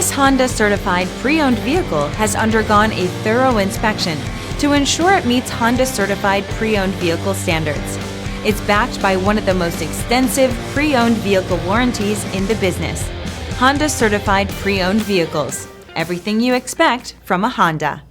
This Honda Certified Pre-Owned vehicle has undergone a thorough inspection to ensure it meets Honda Certified Pre-Owned vehicle standards. It's backed by one of the most extensive pre-owned vehicle warranties in the business. Honda Certified Pre-Owned vehicles. Everything you expect from a Honda.